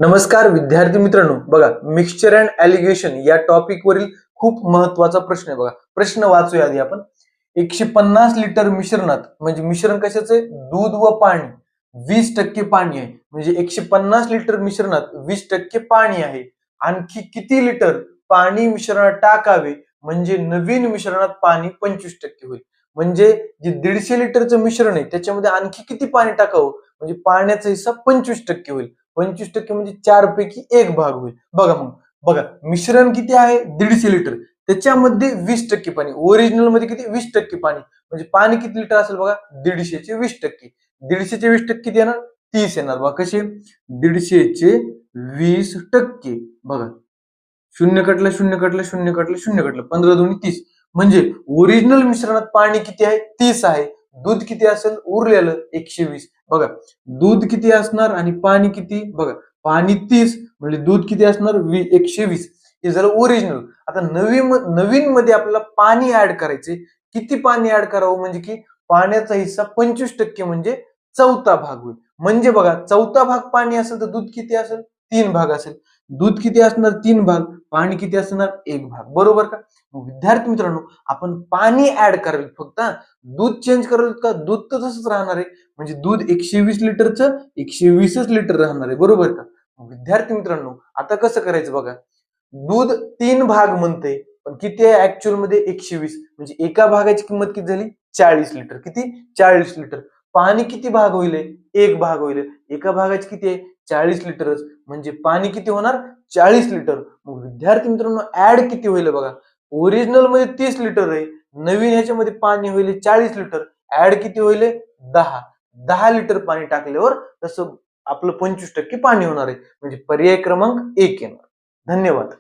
नमस्कार विद्यार्थी मित्रांनो, बघा मिक्सचर अँड ॲलिगेशन या टॉपिक वरील खूप महत्वाचा प्रश्न आहे. बघा प्रश्न वाचूया आधी आपण. 150 लिटर मिश्रणात, म्हणजे मिश्रण कशाचं आहे? दूध व पाणी. 20% पाणी आहे, म्हणजे 150 लिटर मिश्रणात 20% पाणी आहे. आणखी किती लिटर पाणी मिश्रणात टाकावे म्हणजे नवीन मिश्रणात पाणी 25% होईल? म्हणजे जे 150 लिटरचं मिश्रण आहे त्याच्यामध्ये आणखी किती पाणी टाकावं म्हणजे पाण्याचा हिस्सा 25% होईल. 25% म्हणजे 4 पैकी 1 भाग होईल. बघा मग, बघा मिश्रण किती आहे? 150 लिटर. त्याच्यामध्ये 20% पाणी. ओरिजिनल मध्ये किती? 20% पाणी. म्हणजे पाणी किती लिटर असेल बघा? 150 चे 20%. 150 चे 20% किती येणार? 30 येणार. बघा कसे? 150 चे 20%. बघा, शून्य कटलं, शून्य कटलं, शून्य कटलं, शून्य कटलं. 15 दुनी 30. म्हणजे ओरिजिनल मिश्रणात पाणी किती आहे? 30 आहे. दूध किती असेल उरलेलं? 120. बघा, दूध किती असणार आणि पाणी किती? बघा, पाणी 30 म्हणजे दूध किती असणार? 120. हे झालं ओरिजिनल. आता नवीन मध्ये आपल्याला पाणी ऍड करायचे. किती पाणी ऍड करावं म्हणजे की पाण्याचा हिस्सा 25% म्हणजे चौथा भाग होईल. म्हणजे बघा, चौथा भाग पाणी असेल तर दूध किती असेल? 3 भाग असेल. दूध किती असणार? 3 भाग. पाणी किती असणार? 1 भाग. बरोबर का? विद्यार्थी मित्रांनो, आपण पाणी ऍड करावे फक्त. दूध चेंज कराल का? दूध तर तसंच राहणार आहे. म्हणजे दूध 120 लिटरचं 120च लिटर राहणार आहे. बरोबर का? विद्यार्थी मित्रांनो, आता कसं करायचं बघा. दूध 3 भाग म्हणते, पण किती आहे ऍक्च्युअल मध्ये? 120. म्हणजे एका भागाची किंमत किती झाली? 40 लिटर. किती? 40 लिटर. पाणी किती भाग होईल? 1 भाग होईल. एका भागाची किती आहे? 40 लिटरच. म्हणजे पाणी किती होणार? 40 लिटर. मग विद्यार्थी मित्रांनो, ऍड किती होईल बघा. ओरिजिनल मध्ये 30 लिटर आहे, नवीन ह्याच्यामध्ये पाणी होईल 40 लिटर. ऍड किती होईल? 10. 10 लिटर पाणी टाकल्यावर तसं आपलं 25% पाणी होणार आहे. म्हणजे पर्याय क्रमांक 1 येणार. धन्यवाद.